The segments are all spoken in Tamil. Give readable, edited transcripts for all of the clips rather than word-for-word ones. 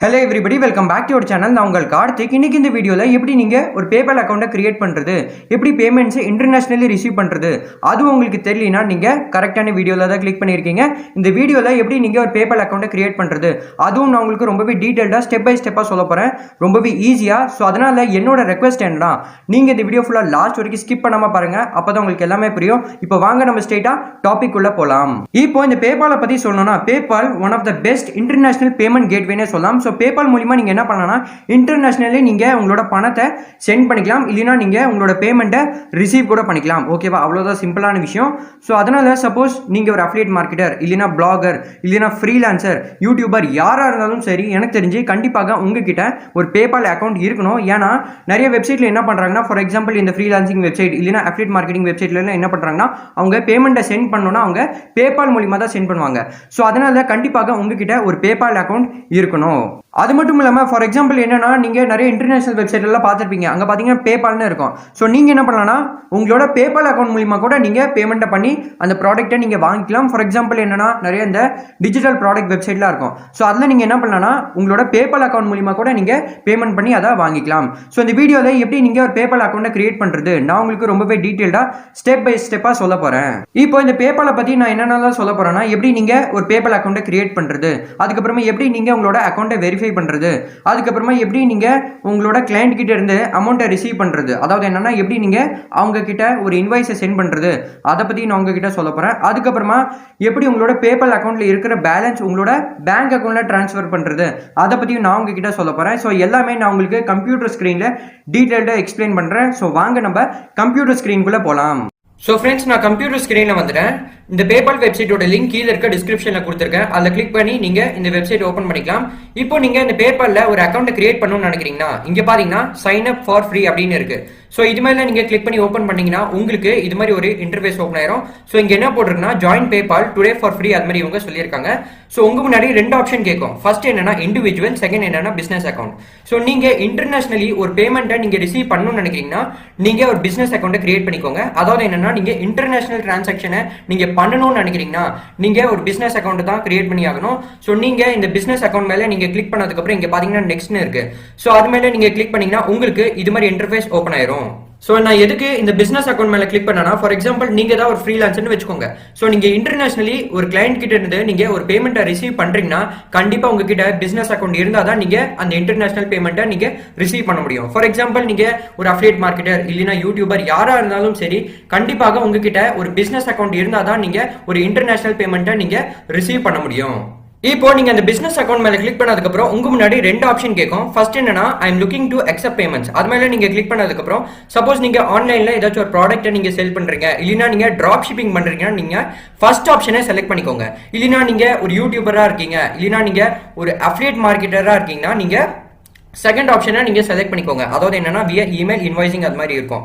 Hello everybody, welcome back to your channel. நான் உங்கள் கார்த்திக். இன்னைக்கு இந்த வீடியோவில் எப்படி நீங்கள் ஒரு பேபால் அக்கௌண்ட்டை கிரியேட் பண்ணுறது, எப்படி பேமெண்ட்ஸை இன்டர்நேஷனலி ரிசீவ் பண்ணுறது, அது உங்களுக்கு தெரியலனா நீங்கள் கரெக்டான வீடியோவில் தான் கிளிக் பண்ணியிருக்கீங்க. இந்த வீடியோவில் எப்படி நீங்கள் ஒரு பேபால் அக்கௌண்ட்டை கிரியேட் பண்ணுறது, அதுவும் நான் உங்களுக்கு ரொம்பவே டீட்டெயில்டாக ஸ்டெப் பை ஸ்டெப்பாக சொல்ல போகிறேன், ரொம்பவே ஈஸியாக. ஸோ அதனால் என்னோட ரெக்வஸ்ட் என்னன்னா, நீங்கள் இந்த வீடியோ ஃபுல்லாக லாஸ்ட் வரைக்கும் ஸ்கிப் பண்ணாமல் பாருங்கள், அப்போ தான் உங்களுக்கு எல்லாமே புரியும். இப்போ வாங்க நம்ம ஸ்ட்ரெயிட்டாக டாபிக் உள்ள போகலாம். இப்போ இந்த பேபாலை பற்றி சொல்லணும்னா, PayPal one of the best international payment கேட்வேனே சொல்லலாம். ஸோ பேபால் மூலமா நீங்க என்ன பண்ணலாம்னா, இன்டர்நேஷனலி நீங்க உங்களோட பணத்தை சென்ட் பண்ணிக்கலாம், இல்லைனா நீங்க உங்களோட பேமெண்ட்டை ரிசீவ் கூட பண்ணிக்கலாம். ஓகேவா? அவ்வளோதான் சிம்பிளான விஷயம். ஸோ அதனால சப்போஸ் நீங்க ஒரு அஃபிலியேட் மார்க்கெட்டர், இல்லைனா பிளாகர், இல்லைனா ஃப்ரீலான்சர், யூடியூபர் யாரா இருந்தாலும் சரி, எனக்கு தெரிஞ்சு கண்டிப்பாக உங்ககிட்ட ஒரு பேபால் அக்கௌண்ட் இருக்கணும். ஏன்னா நிறைய வெப்சைட்ல என்ன பண்றாங்கன்னா, ஃபார் எக்ஸாம்பிள் இந்த ஃப்ரீலான்சிங் வெப்சைட் இல்லைனா அஃபிலியேட் மார்க்கெட்டிங் வெப்சைட்ல என்ன பண்றாங்கன்னா, அவங்க பேமெண்ட்டை சென்ட் பண்ணணும்னா அவங்க பேபால் மூலமா தான் சென்ட் பண்ணுவாங்க. ஸோ அதனால கண்டிப்பாக உங்ககிட்ட ஒரு பேபால் அக்கௌண்ட் இருக்கணும். அது மட்டும் இல்லாமல் ஃபார் எக்ஸாம்பிள் என்னன்னா, நீங்கள் நிறைய இன்டர்நேஷனல் வெப்சைட்லாம் பார்த்துருப்பீங்க, அங்கே பார்த்தீங்கன்னா பேபால்னு இருக்கும். ஸோ நீங்கள் என்ன பண்ணலாம்னா, உங்களோட பேபால் அக்கௌண்ட் மூலிமா கூட நீங்கள் பேமெண்ட்டை பண்ணி அந்த ப்ராடக்ட்டை நீங்கள் வாங்கிக்கலாம். ஃபார் எக்ஸாம்பிள் என்னன்னா, நிறைய இந்த டிஜிட்டல் ப்ராடக்ட் வெப்சைட்லாம் இருக்கும். ஸோ அதில் நீங்கள் என்ன பண்ணலாம்னா, உங்களோட பேபால் அக்கௌண்ட் மூலிமா கூட நீங்கள் பேமெண்ட் பண்ணி அதை வாங்கிக்கலாம். ஸோ இந்த வீடியோவில் எப்படி நீங்கள் ஒரு பேபால் அக்கௌண்ட்டை கிரியேட் பண்ணுறது, நான் உங்களுக்கு ரொம்பவே டீட்டெயில்டாக ஸ்டெப் பை ஸ்டெப்பாக சொல்ல போகிறேன். இப்போ இந்த பேபாலை பற்றி நான் என்னென்னலாம் சொல்ல போகிறேன்னா, எப்படி நீங்கள் ஒரு பேபால் அக்கௌண்ட்டை கிரியேட் பண்ணுறது, அதுக்கப்புறமா எப்படி நீங்கள் உங்களோட அக்கௌண்ட்டை வெரிஃபை பண்றது, அதுக்கப்புறமா எப்படி நீங்க உங்களோட கிளையண்ட் கிட்ட இருந்து அமௌண்ட்டை ரிசீவ் பண்றது, அதாவது என்னன்னா எப்படி நீங்க அவங்க கிட்ட ஒரு இன்வாய்ஸை சென்ட் பண்றது, அதை பத்தி நான் உங்ககிட்ட சொல்ல போறேன். அதுக்கப்புறமா எப்படி உங்களோட பேபால் அக்கௌண்ட்ல இருக்கிற பேலன்ஸ் உங்களோட பேங்க் அக்கௌண்ட்ல டிரான்ஸ்ஃபர் பண்றது, அதை பத்தியும் நான் உங்ககிட்ட சொல்ல போறேன். ஸோ எல்லாமே நான் உங்களுக்கு கம்ப்யூட்டர் ஸ்கிரீன்ல டீடைல்டா எக்ஸ்பிளைன் பண்றேன். ஸோ வாங்க நம்ம கம்ப்யூட்டர் ஸ்கிரீனுக்குள்ள போலாம். ஸோ ஃப்ரெண்ட்ஸ், நான் கம்ப்யூட்டர் ஸ்கிரீனில் வந்துட்டேன். இந்த பேபால் வெப்சைட்டோட லிங்க் கீழே இருக்க டிஸ்கிரிப்ஷனில் கொடுத்துருக்கேன், அதில் கிளிக் பண்ணி நீங்கள் இந்த வெப்சைட் ஓப்பன் பண்ணிக்கலாம். இப்போ நீங்கள் இந்த பேபாலில் ஒரு அக்கௌண்ட்டை கிரியேட் பண்ணணும்னு நினைக்கிறீங்கன்னா, இங்கே பார்த்தீங்கன்னா சைன் அப் ஃபார் ஃப்ரீ அப்படின்னு இருக்கு. ஸோ இது மாதிரி நீங்கள் கிளிக் பண்ணி ஓப்பன் பண்ணீங்கன்னா உங்களுக்கு இது மாதிரி ஒரு இன்டர்ஃபேஸ் ஓப்பன் ஆயிரும். ஸோ இங்கே என்ன போட்டிருக்குன்னா, join PayPal today for free, அது மாதிரி இவங்க சொல்லியிருக்காங்க. ஸோ உங்க முன்னாடி ரெண்டு ஆப்ஷன் கேட்கும். ஃபர்ஸ்ட் என்னன்னா இண்டிவிஜுவல், செகண்ட் என்னன்னா பிசினஸ் அக்கௌண்ட். ஸோ நீங்க இன்டர்நேஷனலி ஒரு பேமெண்ட்டை நீங்க ரிசீவ் பண்ணணும்னு நினைக்கிறீங்கன்னா, நீங்க ஒரு பிசினஸ் அக்கௌண்ட்டை கிரியேட் பண்ணிக்கோங்க. அதாவது என்னன்னா, நீங்க இன்டர்நேஷனல் டிரான்சாக்ஷனை நீங்க பண்ணணும்னு நினைக்கிறீங்கன்னா, நீங்க ஒரு பிசினஸ் அக்கௌண்ட் தான் கிரியேட் பண்ணி ஆகணும். ஸோ நீங்க இந்த பிசினஸ் அக்கௌண்ட் மேல நீங்க கிளிக் பண்ணதுக்கு அப்புறம் இங்க பாத்தீங்கன்னா நெக்ஸ்ட்னு இருக்கு. ஸோ அது மேல நீங்க கிளிக் பண்ணீங்கன்னா உங்களுக்கு இது மாதிரி இன்டர்ஃபேஸ் ஓப்பன் ஆயிரும். ஸோ நான் எதுக்கு இந்த பிசினஸ் அக்கௌண்ட் மேல கிளிக் பண்ணனா, ஃபார் எக்ஸாம்பிள் நீங்க தான் ஒரு ஃப்ரீலான்சர்னு வச்சுக்கோங்க. ஸோ நீங்க இன்டர்நேஷனலி ஒரு கிளையண்ட் கிட்ட இருந்து நீங்க ஒரு பேமெண்ட்டை ரிசீவ் பண்றீங்கன்னா, கண்டிப்பா உங்ககிட்ட பிசினஸ் அக்கௌண்ட் இருந்தா தான் நீங்க அந்த இன்டர்நேஷனல் பேமெண்ட்டை நீங்க ரிசீவ் பண்ண முடியும். ஃபார் எக்ஸாம்பிள் நீங்க ஒரு அஃபிலியேட் மார்க்கெட்டர் இல்லைனா யூடியூபர் யாரா இருந்தாலும் சரி, கண்டிப்பாக உங்ககிட்ட ஒரு பிசினஸ் அக்கௌண்ட் இருந்தா தான் நீங்க ஒரு இன்டர்நேஷனல் பேமெண்ட்டை நீங்க ரிசீவ் பண்ண முடியும். இப்போ நீங்க அந்த பிசினஸ் அக்கௌண்ட் மேல கிளிக் பண்ணதுக்கு அப்புறம் உங்க முன்னாடி ரெண்டு ஆப்ஷன் கேட்கும். ஃபர்ஸ்ட் என்னன்னா, I am looking to accept payments. அது மேல நீங்க கிளிக் பண்ணதுக்கு அப்புறம் சப்போஸ் நீங்க ஆன்லைன்ல ஏதாச்சும் ஒரு ப்ராடக்ட்டை நீங்க செல் பண்றீங்க, இல்லைனா நீங்க டிராப் ஷிப்பிங் பண்றீங்கன்னா நீங்க ஃபர்ஸ்ட் ஆப்ஷனை செலக்ட் பண்ணிக்கோங்க. இல்லைனா நீங்க ஒரு யூடியூபரா இருக்கீங்க, இல்லைனா நீங்க ஒரு அஃபிலியேட் மார்க்கெட்டரா இருக்கீங்கன்னா நீங்க செகண்ட் ஆப்ஷனை நீங்க செலக்ட் பண்ணிக்கோங்க. அதாவது என்னன்னா வியா இமெயில் இன்வாய்சிங் அது மாதிரி இருக்கும்.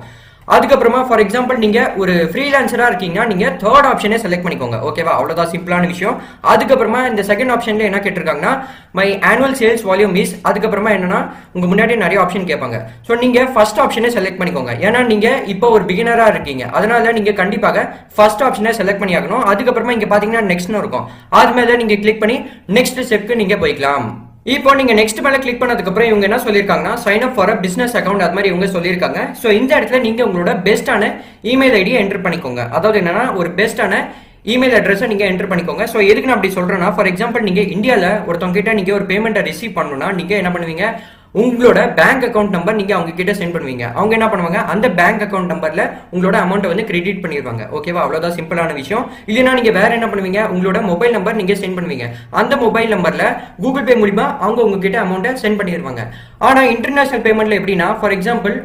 அதுக்கப்புறமா ஃபார் எக்ஸாம்பிள் நீங்க ஒரு ஃப்ரீலான்சரா இருக்கீங்கன்னா நீங்க தேர்ட் ஆப்ஷனே செலக்ட் பண்ணிக்கோங்க. ஓகேவா? அவ்வளவுதான் சிம்பிளான விஷயம். அதுக்கப்புறமா இந்த செகண்ட் ஆப்ஷன்ல என்ன கேட்டிருக்காங்கன்னா, my annual sales volume is, அதுக்கப்புறமா என்னன்னா உங்க முன்னாடி நிறைய ஆப்ஷன் கேட்பாங்க. ஸோ நீங்க ஃபர்ஸ்ட் ஆப்ஷனே செலக்ட் பண்ணிக்கோங்க. ஏன்னா நீங்க இப்போ ஒரு பிகினரா இருக்கீங்க, அதனால நீங்க கண்டிப்பாக ஃபர்ஸ்ட் ஆப்ஷனை செலக்ட் பண்ணி ஆகணும். அதுக்கப்புறமா இங்க பாத்தீங்கன்னா நெக்ஸ்ட்னு இருக்கும், அது மேல நீங்க கிளிக் பண்ணி நெக்ஸ்ட் ஸ்டெப்க்கு நீங்க போய்க்கலாம். இப்போ நீங்க நெக்ஸ்ட் மேல கிளிக் பண்ணதுக்கு அப்புறம் இவங்க என்ன சொல்லிருக்காங்கன்னா, sign up for a business account, அது மாதிரி இவங்க சொல்லியிருக்காங்க. ஸோ இந்த இடத்துல நீங்க உங்களோட பெஸ்டான இமெயில் ஐடியை என்டர் பண்ணிக்கோங்க. அதாவது என்னன்னா, ஒரு பெஸ்டான இமெயில் அட்ரஸை நீங்க என்டர் பண்ணிக்கோங்க. ஸோ எதுக்கு நான் அப்படி சொல்றேன்னா, ஃபார் எக்ஸாம்பிள் நீங்க இந்தியாவில் ஒருத்தவங்க கிட்ட நீங்க ஒரு பேமெண்ட்டை ரிசீவ் பண்ணணும்னா நீங்க என்ன பண்ணுவீங்க, உங்களோட பேங்க் அக்கௌண்ட் நம்பர் நீங்க அவங்க கிட்ட சென்ட் பண்ணுவீங்க. அவங்க என்ன பண்ணுவாங்க, அந்த பேங்க் அக்கௌண்ட் நம்பர்ல உங்களோட அமௌண்ட் வந்து கிரெடிட் பண்ணிடுவாங்க. ஓகேவா? அவ்வளவுதான் சிம்பிளான விஷயம். இல்லைன்னா நீங்க வேற என்ன பண்ணுவீங்க, உங்களோட மொபைல் நம்பர் நீங்க சென்ட் பண்ணுவீங்க. அந்த மொபைல் நம்பர்ல கூகுள் பே மூலமா அவங்க உங்ககிட்ட அமௌண்ட்டை சென்ட் பண்ணிடுவாங்க. ஆனா இன்டர்நேஷனல் பேமெண்ட்ல எப்படின்னா, ஃபார் எக்ஸாம்பிள்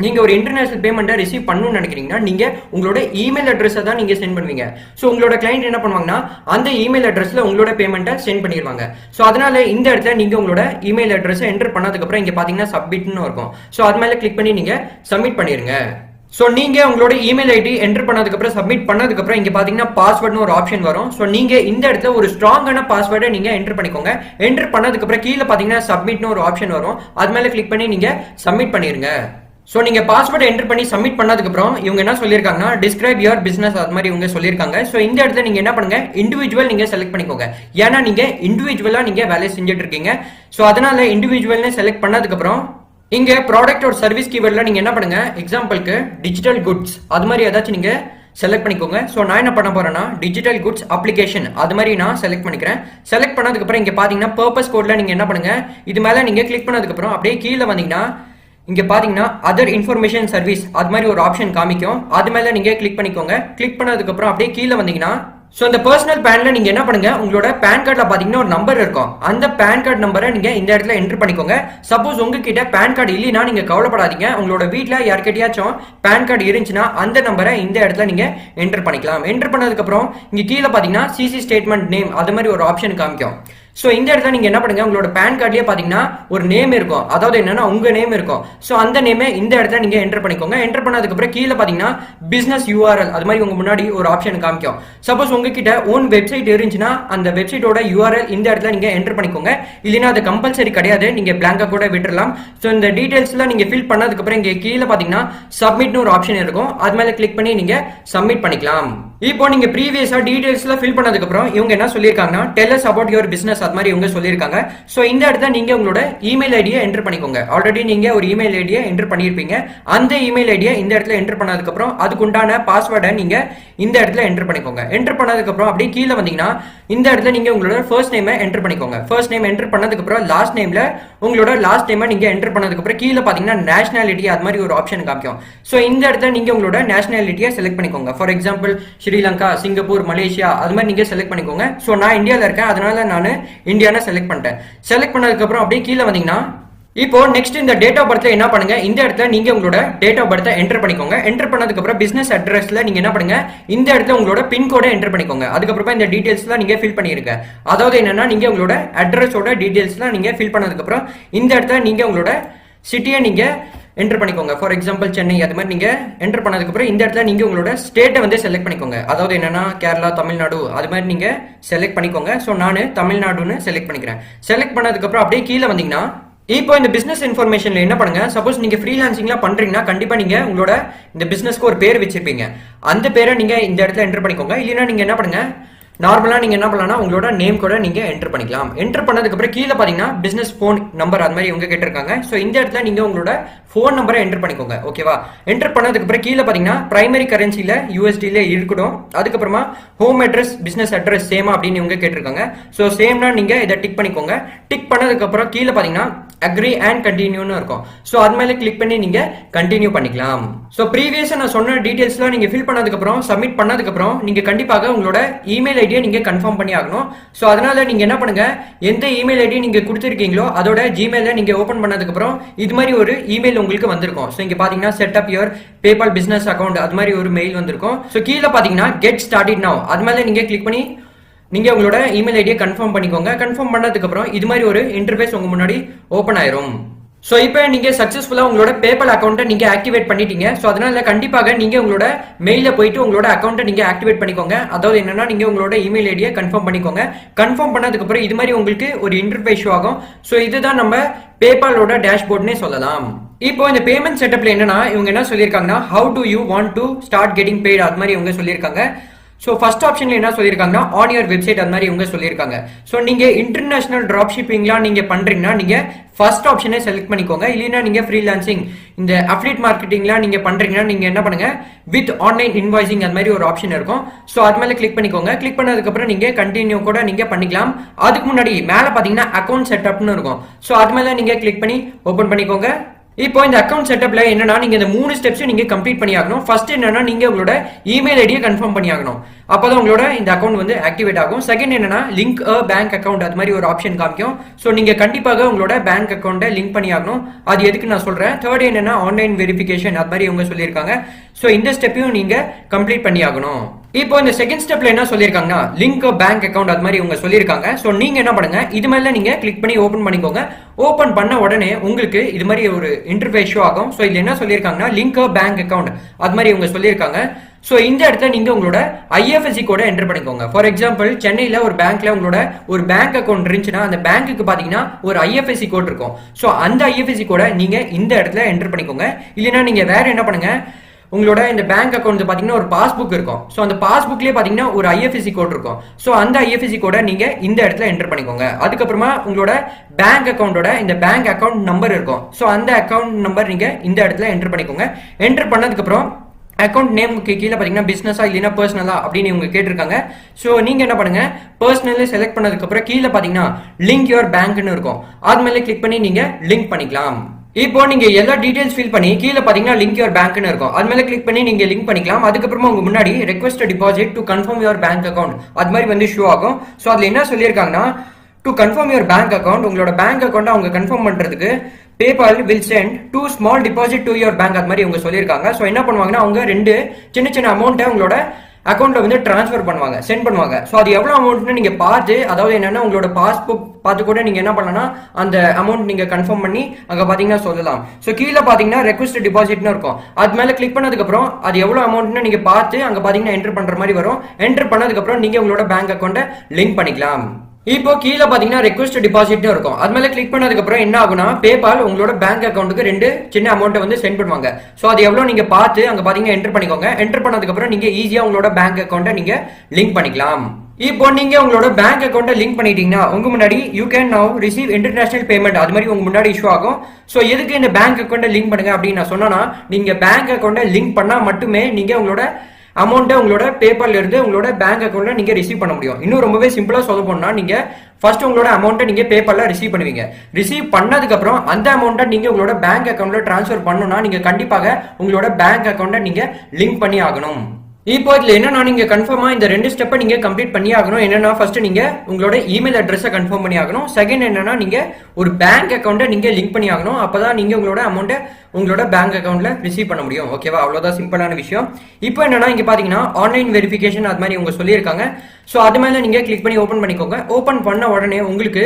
நீங்க ஒரு இன்டர்நேஷனல் பேமெண்ட்டை ரிசீவ் பண்ணணும்னு நினைக்கிறீங்கன்னா நீங்க உங்களோட இமெயில் அட்ரஸை தான் நீங்க சென்ட் பண்ணுவீங்க. ஸோ உங்களோட கிளைண்ட் என்ன பண்ணுவாங்கன்னா, அந்த இமெயில் அட்ரஸ்ல உங்களோட பேமெண்ட்டை சென்ட் பண்ணிடுவாங்க. ஸோ அதனால இந்த இடத்துல நீங்க உங்களோட இமெயில் அட்ரஸை என்டர் பண்ணதுக்கு அப்புறம் இங்க பாத்தீங்கன்னா சப்மிட்னு இருக்கும். ஸோ அது மேல கிளிக் பண்ணி நீங்க சப்மிட் பண்ணிருங்க. ஸோ நீங்க உங்களோட இமெயில் ஐடி என்டர் பண்ணதுக்கு அப்புறம் சப்மிட் பண்ணதுக்கு அப்புறம் இங்க பாத்தீங்கன்னா பாஸ்வேர்ட்னு ஒரு ஆப்ஷன் வரும். ஸோ நீங்க இந்த இடத்துல ஒரு ஸ்ட்ராங்கான பாஸ்வேர்டை நீங்க என்டர் பண்ணிக்கோங்க. என்டர் பண்ணதுக்கு அப்புறம் கீழே பாத்தீங்கன்னா சப்மிட்னு ஒரு ஆப்ஷன் வரும், அது மேல கிளிக் பண்ணி நீங்க சப்மிட் பண்ணிருங்க. ஸோ நீங்க பாஸ்வேர்டு என்டர் பண்ணி சப்மிட் பண்ணதுக்கு அப்புறம் இவங்க என்ன சொல்லியிருக்காங்கன்னா டிஸ்கிரைப் யுவர் பிசினஸ் அது மாதிரி இவங்க சொல்லியிருக்காங்க. ஸோ இந்த இடத்துல நீங்க என்ன பண்ணுங்க, இண்டிவிஜுவல் நீங்க செலக்ட் பண்ணிக்கோங்க. ஏன்னா நீங்க இண்டிவிஜுவலா நீங்க வேலையை செஞ்சுட்டு இருக்கீங்க. ஸோ அதனால இண்டிவிஜுவல்னு செலக்ட் பண்ணதுக்கு அப்புறம் இங்க ப்ராடக்ட் ஒரு சர்வீஸ் கீவேர்ட்ல நீங்க என்ன பண்ணுங்க, எக்ஸாம்பிளுக்கு டிஜிட்டல் குட்ஸ் அது மாதிரி ஏதாச்சும் நீங்க செலக்ட் பண்ணிக்கோங்க. ஸோ நான் என்ன பண்ண போறேன்னா டிஜிட்டல் குட்ஸ் அப்ளிகேஷன் அது மாதிரி நான் செலக்ட் பண்ணிக்கிறேன். செலக்ட் பண்ணதுக்கு அப்புறம் இங்க பாத்தீங்கன்னா பர்பஸ் கோட்ல நீங்க என்ன பண்ணுங்க, இது மேல நீங்க கிளிக் பண்ணதுக்கு அப்புறம் அப்படியே கீழே வந்தீங்கன்னா இங்க பாத்தீங்கன்னா அதர் இன்ஃபர்மேஷன் சர்வீஸ் அது மாதிரி ஒரு ஆப்ஷன் காமிக்கும். அது மேல நீங்க கிளிக் பண்ணிக்கோங்க. கிளிக் பண்ணதுக்கு அப்புறம் அப்படியே கீழே வந்தீங்கன்னா ஸோ இந்த பர்சனல் பேன்ல நீங்க என்ன பண்ணுங்க, உங்களோட பேன் கார்டுல பாத்தீங்கன்னா ஒரு நம்பர் இருக்கும். அந்த பேன் கார்டு நம்பரை நீங்க இந்த இடத்துல என்டர் பண்ணிக்கோங்க. சப்போஸ் உங்ககிட்ட பேன் கார்டு இல்லைன்னா நீங்க கவலைப்படாதீங்க. உங்களோட வீட்டுல யார்கிட்டயாச்சும் பேன் கார்டு இருந்துச்சுன்னா அந்த நம்பரை இந்த இடத்துல நீங்க என்டர் பண்ணிக்கலாம். என்டர் பண்ணதுக்கு அப்புறம் இங்க கீழே பாத்தீங்கன்னா சிசி ஸ்டேட்மெண்ட் நேம் அது மாதிரி ஒரு ஆப்ஷன் காமிக்கும். ஸோ இந்த இடத்துல நீங்க என்ன பண்ணுங்க, உங்களோட பேன் கார்ட்லயே பாத்தீங்கன்னா ஒரு நேம் இருக்கும். அதாவது என்னன்னா உங்க நேம் இருக்கும். ஸோ அந்த நேமை இந்த இடத்துல நீங்க என்டர் பண்ணிக்கோங்க. என்டர் பண்ணதுக்கு அப்புறம் கீழே பாத்தீங்கன்னா பிசினஸ் யூஆர்எல் அது மாதிரி உங்க முன்னாடி ஒரு ஆப்ஷன் காமிக்கும். சப்போஸ் உங்ககிட்ட ஓன் வெப்சைட் இருந்துச்சுன்னா அந்த வெப்சைட்டோட யூஆர்எல் இந்த இடத்துல நீங்க என்டர் பண்ணிக்கோங்க. இல்லைன்னா அது கம்பல்சரி கிடையாது, நீங்க பிளாங்கா கூட விட்டுறலாம். ஸோ இந்த டீடைல்ஸ்லாம் நீங்க ஃபில் பண்ணதுக்கு அப்புறம் இங்க கீழே பாத்தீங்கன்னா சப்மிட்னு ஒரு ஆப்ஷன் இருக்கும். அது மேல கிளிக் பண்ணி நீங்க சப்மிட் பண்ணிக்கலாம். இப்போ நீங்க ப்ரீவியஸா டீடைல்ஸ்ல ஃபில் பண்ணதுக்கு அப்புறம் இவங்க என்ன சொல்லியிருக்காங்கன்னா tell us about your business அது மாதிரி இவங்க சொல்லியிருக்காங்க. சோ இந்த இடத்துல நீங்க உங்களோட இமெயில் ஐடியை என்டர் பண்ணிக்கோங்க. ஆல்ரெடி நீங்க ஒரு இமெயில் ஐடியை என்டர் பண்ணிருப்பீங்க. அந்த இமெயில் ஐடியை இந்த இடத்துல என்டர் பண்ணதுக்கு அப்புறம் அதுக்குண்டான பாஸ்வேர்டை நீங்க இந்த இடத்துல என்டர் பண்ணிக்கோங்க. என்டர் பண்ணதுக்கு அப்புறம் அப்படியே கீழே வந்தீங்கன்னா இந்த இடத்துல நீங்க உங்களோட ஃபர்ஸ்ட் நேமை என்டர் பண்ணிக்கோங்க. ஃபர்ஸ்ட் நேம் என்டர் பண்ணதுக்கு அப்புறம் லாஸ்ட் நேம்ல உங்களோட லாஸ்ட் நேமை நீங்க என்டர் பண்ணதுக்கு அப்புறம் கீழே பாத்தீங்கன்னா நேஷனாலிட்டி அது மாதிரி ஒரு ஆப்ஷன் காமிக்கும். சோ இந்த இடத்துல நீங்க உங்களோட நேஷனாலிட்டியை செலக்ட் பண்ணிக்கோங்க. For example Sri Lanka, Singapore, Malaysia அது மாதிரி நீங்க செலக்ட் பண்ணிக்கோங்க. சோ நான் இந்தியால இருக்கேன், அதனால நான் இந்தியாவை செலக்ட் பண்ணிட்டேன். செலக்ட் பண்ணதுக்கு அப்புறம் அப்படியே கீழே வந்தீங்கன்னா இப்போ நெக்ஸ்ட் இந்த டேட் ஆஃப் பர்த்ல என்ன பண்ணுங்க, இந்த இடத்துல நீங்க உங்களோட டேட் ஆஃப் பர்த்தை என்டர் பண்ணிக்கோங்க. என்டர் பண்ணதுக்கு அப்புறம் பிசினஸ் அட்ரஸ்ல நீங்க என்ன பண்ணுங்க, இந்த இடத்துல உங்களோட பின் கோடை என்டர் பண்ணிக்கோங்க. அதுக்கப்புறமா இந்த டீடைல்ஸ்லாம் நீங்க ஃபில் பண்ணிருங்க. அதாவது என்னன்னா நீங்க உங்களோட அட்ரஸோட டீடைல்ஸ்லாம் நீங்க ஃபில் பண்ணதுக்கு அப்புறம் இந்த இடத்துல நீங்க உங்களோட சிட்டியை நீங்க என்டர் பண்ணிக்கோங்க. ஃபார் எக்ஸாம்பிள் சென்னை அது மாதிரி நீங்க என்டர் பண்ணதுக்கு அப்புறம் இந்த இடத்துல நீங்க உங்களோட ஸ்டேட்டை வந்து செலக்ட் பண்ணிக்கோங்க. அதாவது என்னன்னா கேரளா, தமிழ்நாடு அது மாதிரி நீங்க செலக்ட் பண்ணிக்கோங்க. ஸோ நான் தமிழ்நாடுன்னு செலக்ட் பண்ணிக்கிறேன். செலக்ட் பண்ணதுக்கு அப்புறம் அப்படியே கீழே வந்தீங்கன்னா இப்போ இந்த பிசினஸ் இன்ஃபர்மேஷன்ல என்ன பண்ணுங்க, சப்போஸ் நீங்க ஃப்ரீலான்சிங்ல பண்றீங்கன்னா கண்டிப்பா நீங்க உங்களோட இந்த பிசினஸ்க்கு ஒரு பேர் வச்சிருப்பீங்க. அந்த பேரை நீங்க இந்த இடத்துல என்டர் பண்ணிக்கோங்க. இல்லைன்னா நீங்க என்ன பண்ணுங்க, நார்மலா நீங்க என்ன பண்ணலாம்னா உங்களோட நேம் கூட நீங்க என்டர் பண்ணிக்கலாம். என்டர் பண்ணதுக்கு அப்புறம் கீழே பாத்தீங்கன்னா பிசினஸ் போன் நம்பர் அது மாதிரி இவங்க கேட்டிருக்காங்க. சோ இந்த இடத்துல நீங்க உங்களோட போன் நம்பரை என்டர் பண்ணிக்கோங்க. ஓகேவா? என்டர் பண்ணதுக்கு அப்புறம் கீழே பாத்தீங்கன்னா பிரைமரி கரன்சில யூஎஸ்டில இருக்கட்டும். அதுக்கப்புறமா ஹோம் அட்ரஸ், பிசினஸ் அட்ரஸ் சேமா அப்படின்னு இவங்க கேட்டிருக்காங்க. சோ சேம்னா நீங்க இதை டிக் பண்ணிக்கோங்க. டிக் பண்ணதுக்கு அப்புறம் கீழே பாத்தீங்கன்னா அக்ரி அண்ட் கண்டினியூன்னு இருக்கும். சோ அது மேல கிளிக் பண்ணி நீங்க கண்டினியூ பண்ணிக்கலாம். சோ ப்ரீவியஸா நான் சொன்ன டீடைல்ஸ்லாம் நீங்க ஃபில் பண்ணதுக்கு அப்புறம் சப்மிட் பண்ணதுக்கு அப்புறம் நீங்க கண்டிப்பாக உங்களோட இமெயில் ஐடியை நீங்க கன்ஃபார்ம் பண்ணி ஆகணும். சோ அதனால நீங்க என்ன பண்ணுங்க, எந்த இமெயில் ஐடி நீங்க கொடுத்திருக்கீங்களோ அதோட ஜிமெயில நீங்க ஓபன் பண்ணதுக்கு அப்புறம் இது மாதிரி ஒரு இமெயில் உங்களுக்கு வந்திருக்கும். சோ இங்க பாத்தீங்கன்னா set up your PayPal business account அது மாதிரி ஒரு மெயில் வந்திருக்கும். சோ கீழே பாத்தீங்கன்னா கெட் ஸ்டார்டட் நவ் அது மேல நீங்க கிளிக் பண்ணி நீங்க உங்களோட இமெயில் ஐடியை கன்ஃபார்ம் பண்ணிக்கோங்க. கன்ஃபார்ம் பண்ணதுக்கு அப்புறம் இது மாதிரி ஒரு இன்டர்ஃபேஸ் உங்க முன்னாடி ஓபன் ஆயிரும். சோ இப்போ நீங்க சக்சஸ்ஃபுல்லா உங்களோட பேபால் அக்கௌண்ட்டை நீங்க ஆக்டிவேட் பண்ணிட்டீங்க. சோ அதனால கண்டிப்பாக நீங்க உங்களோட மெயில போயிட்டு உங்களோட அக்கௌண்ட்டை நீங்க ஆக்டிவேட் பண்ணிக்கோங்க. அதாவது என்னன்னா நீங்க உங்களோட இமெயில் ஐடியை கன்ஃபார்ம் பண்ணிக்கோங்க. கன்ஃபார்ம் பண்ணதுக்கு அப்புறம் இது மாதிரி உங்களுக்கு ஒரு இன்டர்ஃபேஸ் ஷோ ஆகும். சோ இதுதான் நம்ம பேபாலோட டேஷ்போர்ட்னே சொல்லலாம். இப்போ இந்த பேமெண்ட் செட்டப்ல என்னன்னா இவங்க என்ன சொல்லியிருக்காங்கன்னா how to you want to start getting paid அது மாதிரி இவங்க சொல்லியிருக்காங்க. சோ ஃபர்ஸ்ட் ஆப்ஷன்ல என்ன சொல்லியிருக்காங்கன்னா ஆன் யுவர் வெப்சைட் அது மாதிரி இவங்க சொல்லியிருக்காங்க. சோ நீங்க இன்டர்நேஷனல் டிராப் ஷிப்பிங்லாம் நீங்க பண்றீங்கன்னா நீங்க ஃபர்ஸ்ட் ஆப்ஷனே செலக்ட் பண்ணிக்கோங்க. இல்லைன்னா நீங்க ஃப்ரீலான்சிங் இந்த அஃபிலியேட் மார்க்கெட்டிங்லாம் நீங்க பண்றீங்கன்னா நீங்க என்ன பண்ணுங்க, வித் ஆன்லைன் இன்வாய்சிங் அது மாதிரி ஒரு ஆப்ஷன் இருக்கும். சோ அது மேல கிளிக் பண்ணிக்கோங்க. கிளிக் பண்ணதுக்கு அப்புறம் நீங்க கண்டினியூ கூட நீங்க பண்ணிக்கலாம். அதுக்கு முன்னாடி மேல பாத்தீங்கன்னா அக்கௌண்ட் செட்டப்னு இருக்கும். சோ அது மேல நீங்க கிளிக் பண்ணி ஓபன் பண்ணிக்கோங்க. இப்போ இந்த அக்கௌண்ட் செட்டப்ல என்னன்னா நீங்க இந்த 3 ஸ்டெப்ஸ் நீங்க கம்ப்ளீட் பண்ணி ஆகணும். ஃபர்ஸ்ட் என்னன்னா நீங்க உங்களோட இமெயில் ஐடியை கன்ஃபார்ம் பண்ணி ஆகணும். அப்பதான் உங்களோட இந்த அக்கௌண்ட் வந்து ஆக்டிவேட் ஆகும். செகண்ட் என்னன்னா லிங்க் அ பேங்க் அக்கௌண்ட் அது மாதிரி ஒரு ஆப்ஷன் காமிக்கும். சோ நீங்க கண்டிப்பாக உங்களோட பேங்க் அக்கௌண்ட்டை லிங்க் பண்ணி ஆகணும். அது எதுக்கு நான் சொல்றேன். தேர்ட் என்னன்னா ஆன்லைன் வெரிஃபிகேஷன் அது மாதிரி இவங்க சொல்லியிருக்காங்க. சோ இந்த ஸ்டெப்பையும் நீங்க கம்ப்ளீட் பண்ணி ஆகணும். இப்போ இந்த செகண்ட் ஸ்டெப்ல என்ன சொல்லியிருக்காங்கன்னா லிங்க் பேங்க் அக்கௌண்ட் அது மாதிரி இவங்க சொல்லியிருக்காங்க. சோ நீங்க என்ன பண்ணுங்க, இது மேல நீங்க கிளிக் பண்ணி ஓபன் பண்ணிக்கோங்க. ஓபன் பண்ண உடனே உங்களுக்கு இது மாதிரி ஒரு இன்டர்ஃபேஸ் ஷோ ஆகும். சோ இதுல என்ன சொல்லியிருக்காங்கன்னா லிங்க் பேங்க் அக்கௌண்ட் அது மாதிரி இவங்க சொல்லியிருக்காங்க. ஸோ இந்த இடத்துல நீங்க உங்களோட ஐஎஃப்எஸ்சி கோட என்டர் பண்ணிக்கோங்க. ஃபார் எக்ஸாம்பிள் சென்னையில ஒரு பேங்க்ல உங்களோட ஒரு பேங்க் அக்கௌண்ட் இருந்துச்சுன்னா அந்த பேங்க்குக்கு பாத்தீங்கன்னா ஒரு ஐஎஃப்எஸ்சி கோட் இருக்கும். ஸோ அந்த ஐஎஃப்எஸ்சி கோட நீங்க இந்த இடத்துல என்டர் பண்ணிக்கோங்க. இல்லைன்னா நீங்க வேற என்ன பண்ணுங்க, உங்களோட இந்த பேங்க் அக்கௌண்ட் பாத்தீங்கன்னா ஒரு பாஸ்புக் இருக்கும். ஸோ அந்த பாஸ்புக்லயே பாத்தீங்கன்னா ஒரு ஐஎஃப்எஸ்சி கோட் இருக்கும். ஸோ அந்த ஐஎஃப்எஸ்சி கோட நீங்க இந்த இடத்துல என்டர் பண்ணிக்கோங்க. அதுக்கப்புறமா உங்களோட பேங்க் அக்கௌண்டோட இந்த பேங்க் அக்கௌண்ட் நம்பர் இருக்கும். ஸோ அந்த அக்கௌண்ட் நம்பர் நீங்க இந்த இடத்துல என்டர் பண்ணிக்கோங்க. என்டர் பண்ணதுக்கு அப்புறம் அக்கௌண்ட் நேமுக்கு கீழே பார்த்தீங்கன்னா பிசினஸா இல்லைன்னா பர்சனலா அப்படின்னு இவங்க கேட்டிருக்காங்க. ஸோ நீங்க என்ன பண்ணுங்க, பர்சனல் செலக்ட் பண்ணதுக்கு அப்புறம் கீழே பார்த்தீங்கன்னா லிங்க் யுவர் பேங்க்னு இருக்கும். அது மேலே கிளிக் பண்ணி நீங்க லிங்க் பண்ணிக்கலாம். இப்போ நீங்க எல்லா டீடைல்ஸ் ஃபில் பண்ணி கீழே பாத்தீங்கன்னா லிங்க் யுவர் பேங்க்னு இருக்கும். அது மேல கிளிக் பண்ணி நீங்க லிங்க் பண்ணிக்கலாம். அதுக்கப்புறமா உங்க முன்னாடி request deposit to confirm your bank account அது மாதிரி வந்து ஷோ ஆகும். ஸோ அதுல என்ன சொல்லியிருக்காங்கன்னா, to confirm your bank account, உங்களோட பேங்க் அக்கௌண்ட் அவங்க கன்ஃபார்ம் பண்றதுக்கு PayPal will send 2 small deposit to your bank அது மாதிரி அவங்க சொல்லியிருக்காங்க. ஸோ என்ன பண்ணுவாங்கன்னா, அவங்க 2 சின்ன சின்ன அமௌண்ட்டை உங்களோட அக்கௌண்ட்ல வந்து டிரான்ஸ்ஃபர் பண்ணுவாங்க, சென்ட் பண்ணுவாங்க. ஸோ அது எவ்வளவு அமௌண்ட்னு நீங்க பார்த்து, அதாவது என்னன்னா உங்களோட பாஸ்புக் பார்த்து கூட நீங்க என்ன பண்ணலாம், அந்த அமௌண்ட் நீங்க கன்ஃபார்ம் பண்ணி அங்க பாத்தீங்கன்னா சொல்லலாம். ஸோ கீழே பாத்தீங்கன்னா ரெக்வஸ்ட் டிபாசிட்னு இருக்கும். அது மேல கிளிக் பண்ணதுக்கு அப்புறம் அது எவ்வளவு அமௌண்ட்னு நீங்க பார்த்து அங்க பாத்தீங்கன்னா என்டர் பண்ற மாதிரி வரும். என்டர் பண்ணதுக்கு அப்புறம் நீங்க உங்களோட பேங்க் அக்கௌண்ட்டை லிங்க் பண்ணிக்கலாம். இப்போ கீழே பாத்தீங்கன்னா ரெக்வஸ்ட் டிபாசிட் இருக்கும். அது மேல கிளிக் பண்ணதுக்கு அப்புறம் என்ன ஆகுனா, PayPal உங்களோட பேங்க் அக்கௌண்ட்டுக்கு 2 சின்ன அமௌண்ட் வந்து சென்ட் பண்ணுவாங்க. சோ அது எவ்வளவு நீங்க பார்த்து அங்க பாத்தீங்கன்னா என்டர் பண்ணிக்கோங்க. என்டர் பண்ணதுக்கு அப்புறம் நீங்க ஈஸியா உங்களோட பேங்க் அக்கௌண்ட்டை நீங்க லிங்க் பண்ணிக்கலாம். இப்போ நீங்க உங்களோட பேங்க் அக்கௌண்ட்டை லிங்க் பண்ணிட்டீங்கன்னா உங்க முன்னாடி you can now receive international payment அது மாதிரி உங்க முன்னாடி இஷ்யூ ஆகும். சோ எதுக்கு இந்த பேங்க் அக்கௌண்ட்டை லிங்க் பண்ணுங்க அப்படின்னு நான் சொன்னா, நீங்க பேங்க் அக்கௌண்ட்டை லிங்க் பண்ணா மட்டுமே நீங்க உங்களோட அமௌண்ட்டை உங்களோட பேபால்ல இருந்து உங்களோட பேங்க் அக்கௌண்ட்ல நீங்க ரிசீவ் பண்ண முடியும். இன்னும் ரொம்பவே சிம்பிளா சொல்ல போனா, நீங்க ஃபர்ஸ்ட் உங்களோட அமௌண்ட்டை நீங்க பேபால்ல ரிசீவ் பண்ணுவீங்க. ரிசீவ் பண்ணதுக்கு அப்புறம் அந்த அமௌண்ட்டை நீங்க உங்களோட பேங்க் அக்கௌண்ட்ல டிரான்ஸ்ஃபர் பண்ணணும்னா நீங்க கண்டிப்பாக உங்களோட பேங்க் அக்கௌண்ட்டை நீங்க லிங்க் பண்ணி ஆகணும். இப்போ இதுல என்னன்னா, நீங்க கன்ஃபார்மா இந்த 2 ஸ்டெப்பை நீங்க கம்ப்ளீட் பண்ணி ஆகணும். என்னன்னா, ஃபர்ஸ்ட் நீங்க உங்களோட இமெயில் அட்ரஸை கன்ஃபார்ம் பண்ணி ஆகணும். செகண்ட் என்னன்னா, நீங்க ஒரு பேங்க் அக்கௌண்ட்டை நீங்க லிங்க் பண்ணி ஆகணும். அப்பதான் நீங்க உங்களோட அமௌண்ட்டை உங்களோட பேங்க் அக்கௌண்ட்ல ரிசீவ் பண்ண முடியும். ஓகேவா, அவ்வளவுதான் சிம்பிளான விஷயம். இப்போ என்னன்னா, இங்க பாத்தீங்கன்னா ஆன்லைன் வெரிஃபிகேஷன் அது மாதிரி உங்க சொல்லியிருக்காங்க. ஸோ அது மேல நீங்க கிளிக் பண்ணி ஓப்பன் பண்ணிக்கோங்க. ஓப்பன் பண்ண உடனே உங்களுக்கு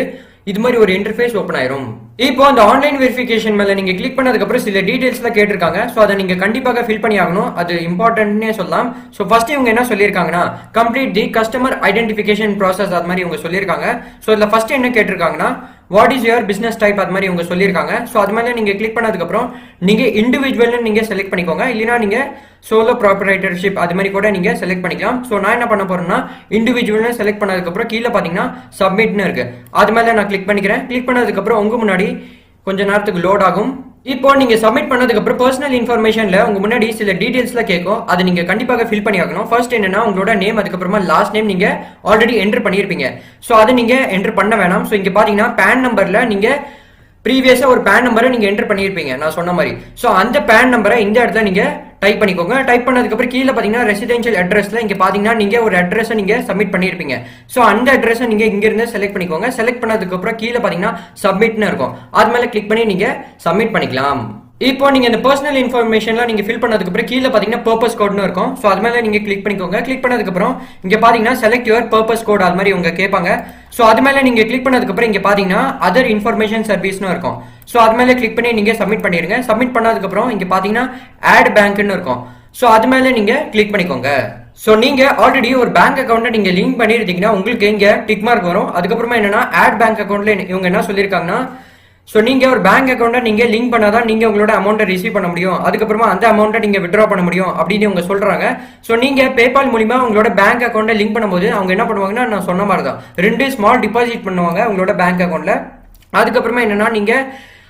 இது மாதிரி ஒரு இன்டர்ஃபேஸ் ஓப்பன் ஆயிரும். இப்போ அந்த ஆன்லைன் வெரிஃபிகேஷன் மேல நீங்க கிளிக் பண்ணதுக்கு அப்புறம் சில டீடைல்ஸ்லாம் கேட்டிருக்காங்க. சோ அதை நீங்க கண்டிப்பாக ஃபில் பண்ணி ஆகணும். அது இம்பார்ட்டன்ட்னே சொல்லலாம். சோ ஃபர்ஸ்ட் இவங்க என்ன சொல்லியிருக்காங்கன்னா, complete the customer identification process அது மாதிரி இவங்க சொல்லியிருக்காங்க. சோ இதுல ஃபர்ஸ்ட் என்ன கேட்டிருக்காங்கன்னா, what is your business type அது மாதிரி இவங்க சொல்லியிருக்காங்க. ஸோ அது மேலே நீங்கள் கிளிக் பண்ணதுக்கு அப்புறம் நீங்கள் இண்டிவிஜுவல்னு நீங்கள் செலக்ட் பண்ணிக்கோங்க. இல்லைனா நீங்கள் சோலோ ப்ராப்பரைட்டர்ஷிப் அது மாதிரி கூட நீங்கள் செலக்ட் பண்ணிக்கலாம். ஸோ நான் என்ன பண்ண போறேன்னா, இண்டிவிஜுவல்னு செலக்ட் பண்ணதுக்கப்புறம் கீழே பார்த்தீங்கன்னா சப்மிட்னு இருக்கு. அது மேலே நான் கிளிக் பண்ணிக்கிறேன். கிளிக் பண்ணதுக்கப்புறம் உங்க முன்னாடி கொஞ்ச நேரத்துக்கு லோட் ஆகும். இப்போ நீங்க சப்மிட் பண்ணதுக்கு அப்புறம் பர்சனல் இன்ஃபர்மேஷன்ல உங்க முன்னாடி சில டீடைல்ஸ்ல கேட்கும். அதை நீங்க கண்டிப்பாக ஃபில் பண்ணி ஆகணும். ஃபர்ஸ்ட் என்னன்னா, உங்களோட நேம், அதுக்கப்புறமா லாஸ்ட் நேம் நீங்க ஆல்ரெடி என்டர் பண்ணிருப்பீங்க. சோ அதை நீங்க என்டர் பண்ண வேணாம். சோ இங்க பாத்தீங்கன்னா பேன் நம்பர்ல நீங்க ப்ரீவியஸா ஒரு பேன் நம்பரை நீங்க என்டர் பண்ணிருப்பீங்க நான் சொன்ன மாதிரி. சோ அந்த பேன் நம்பரை இந்த இடத்துல நீங்க டைப் பண்ணிக்கோங்க. டைப் பண்ணதுக்கு அப்புறம் கீழே பாத்தீங்கன்னா ரெசிடென்ஷியல் அட்ரஸ்ல இங்க பாத்தீங்கன்னா நீங்க ஒரு அட்ரஸ் நீங்க சப்மிட் பண்ணிருப்பீங்க. சோ அந்த அட்ரஸ் நீங்க இங்க இருந்து செலக்ட் பண்ணிக்கோங்க. செலக்ட் பண்ணதுக்கு அப்புறம் கீழே பாத்தீங்கன்னா சப்மிட்னு இருக்கும். அது மேல கிளிக் பண்ணி நீங்க சப்மிட் பண்ணிக்கலாம். இப்போ நீங்க இந்த பர்சனல் இன்ஃபர்மேஷன்லாம் நீங்க ஃபில் பண்ணதுக்கு அப்புறம் கீழே பாத்தீங்கன்னா பர்பஸ் கோட்னு இருக்கும். சோ அது மேல நீங்க கிளிக் பண்ணிக்கோங்க. கிளிக் பண்ணதுக்கு அப்புறம் இங்க பாத்தீங்கன்னா செலக்ட் யுவர் பர்பஸ் கோட் அது மாதிரி உங்க கேட்பாங்க. சோ அது மேல நீங்க கிளிக் பண்ணதுக்கு அப்புறம் இங்க பாத்தீங்கன்னா அதர் இன்ஃபர்மேஷன் சர்வீஸ்னு இருக்கும். சோ அது மேல கிளிக் பண்ணி நீங்க சப்மிட் பண்ணிருங்க. சப்மிட் பண்ணதுக்கு அப்புறம் இங்க பாத்தீங்கன்னா ஆட் பேங்க்னு இருக்கும். சோ அது மேல நீங்க கிளிக் பண்ணிக்கோங்க. சோ நீங்க ஆல்ரெடி ஒரு பேங்க் அக்கௌண்ட்டை நீங்க லிங்க் பண்ணிருந்தீங்கன்னா உங்களுக்கு இங்க டிக் மார்க் வரும். அதுக்கப்புறமா என்னன்னா, ஆட் பேங்க் அக்கௌண்ட்ல இவங்க என்ன சொல்லிருக்காங்கன்னா, சோ நீங்க ஒரு பேங்க் அக்கௌண்ட்டை நீங்க லிங்க் பண்ணாதான் நீங்க உங்களோட அமௌண்ட்டை ரிசீவ் பண்ண முடியும். அதுக்கப்புறமா அந்த அமௌண்ட்டை நீங்க வித்ட்ரா பண்ண முடியும் அப்படின்னு இவங்க சொல்றாங்க. சோ நீங்க பேபால் மூலமா உங்களோட பேங்க் அக்கௌண்ட்டை லிங்க் பண்ணும்போது அவங்க என்ன பண்ணுவாங்கன்னா, நான் சொன்ன மாதிரி தான் 2 ஸ்மால் டிபாசிட் பண்ணுவாங்க உங்களோட பேங்க் அக்கௌண்ட்ல. அதுக்கப்புறமா என்னன்னா, நீங்க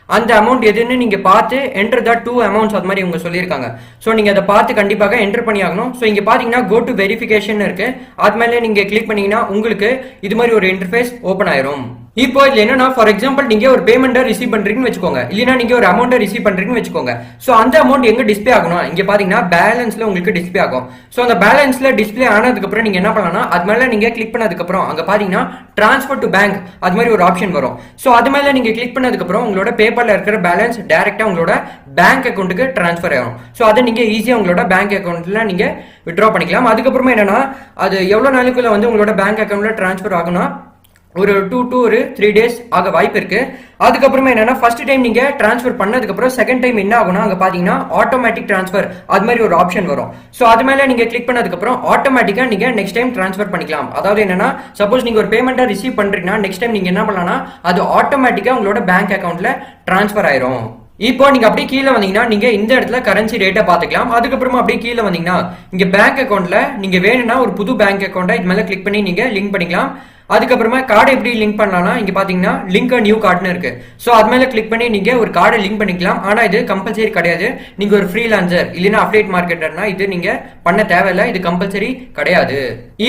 அந்த அமௌண்ட் எதுன்னு நீங்க பார்த்து என்டர் த 2 அமௌண்ட்ஸ் அது மாதிரி இவங்க சொல்லியிருக்காங்க. ஸோ நீங்க அதை பார்த்து கண்டிப்பாக என்டர் பண்ணி ஆகணும். ஸோ இங்க பாத்தீங்கன்னா கோ டு வெரிஃபிகேஷன் இருக்கு. அது மேலே நீங்க கிளிக் பண்ணீங்கன்னா உங்களுக்கு இது மாதிரி ஒரு இன்டர்ஃபேஸ் ஓப்பன் ஆயிரும். இப்போ இதுல என்னன்னா, ஃபார் எக்ஸாம்பிள் நீங்க ஒரு பேமெண்ட்டை ரிசீவ் பண்றீங்கன்னு வச்சுக்கோங்க, இல்லைன்னா நீங்க ஒரு அமௌண்ட்டை ரிசீவ் பண்றீங்கன்னு வச்சுக்கோங்க. சோ அந்த அமௌண்ட் எங்க டிஸ்பிளே ஆகணும், இங்க பாத்தீங்கன்னா பேலன்ஸ்ல உங்களுக்கு டிஸ்பிளே ஆகும். சோ அந்த பேலன்ஸ்ல டிஸ்பிளே ஆனதுக்கு அப்புறம் நீங்க என்ன பண்ணலாம்னா, அது மேல நீங்க கிளிக் பண்ணதுக்கு அப்புறம் அங்க பாத்தீங்கன்னா டிரான்ஸ்ஃபர் டு பேங்க் அது மாதிரி ஒரு ஆப்ஷன் வரும். சோ அது மேல நீங்க கிளிக் பண்ணதுக்கு அப்புறம் உங்களோட பேபால்ல இருக்கிற பேலன்ஸ் டைரக்டா உங்களோட பேங்க் அக்கௌண்ட்டுக்கு டிரான்ஸ்ஃபர் ஆகும். சோ அதை நீங்க ஈஸியா உங்களோட பேங்க் அக்கௌண்ட்ல நீங்க வித்ட்ரா பண்ணிக்கலாம். அதுக்கப்புறமா என்னன்னா, அது எவ்வளவு நாளுக்குள்ள வந்து உங்களோட பேங்க் அக்கௌண்ட்ல டிரான்ஸ்ஃபர் ஆகும்னா ஒரு 2 to 3 days ஆக வாய்ப்பு இருக்கு. அதுக்கப்புறமா என்னன்னா ஃபர்ஸ்ட் டைம் நீங்க டிரான்ஸ்ஃபர் பண்ணதுக்கு அப்புறம் செகண்ட் டைம் என்ன ஆகும்னா அங்க பாத்தீங்கன்னா ஆட்டோமேட்டிக் டிரான்ஸ்ஃபர் அது மாதிரி ஒரு ஆப்ஷன் வரும். சோ அது மேல நீங்க கிளிக் பண்ணதுக்கு அப்புறம் ஆட்டோமேட்டிக்கா நீங்க நெக்ஸ்ட் டைம் டிரான்ஸ்ஃபர் பண்ணிக்கலாம். அதாவது என்னன்னா சப்போஸ் நீங்க ஒரு பேமெண்ட்டை ரிசீவ் பண்றீங்கன்னா நெக்ஸ்ட் டைம் நீங்க என்ன பண்ணலாம்னா அது ஆட்டோமேட்டிக்கா உங்களோட பேங்க் அக்கவுண்ட்ல டிரான்ஸ்ஃபர் ஆயிரும். இப்போ நீங்க அப்படியே கீழே வந்தீங்கன்னா நீங்க இந்த இடத்துல கரன்சி ரேட்டை பாத்துக்கலாம். அதுக்கப்புறமா அப்படியே கீழே வந்தீங்கன்னா இங்க பேங்க் அக்கவுண்ட்ல நீங்க வேணும்னா ஒரு புது பேங்க் அக்கௌண்ட்டை இது மேல கிளிக் பண்ணி நீங்க லிங்க் பண்ணிக்கலாம். அதுக்கப்புறமா கார்டு எப்படி லிங்க் பண்ணலாம்னா இங்க பாத்தீங்கன்னா லிங்க் நியூ கார்டுன்னு இருக்கு. சோ அது மேல கிளிக் பண்ணி நீங்க ஒரு கார்டை லிங்க் பண்ணிக்கலாம். ஆனா இது கம்பல்சரி கிடையாது. நீங்க ஒரு ஃப்ரீலான்சர் இல்லைன்னா அப்டேட் மார்க்கெட்டர்னா இது நீங்க பண்ண தேவையில்லை. இது கம்பல்சரி கிடையாது.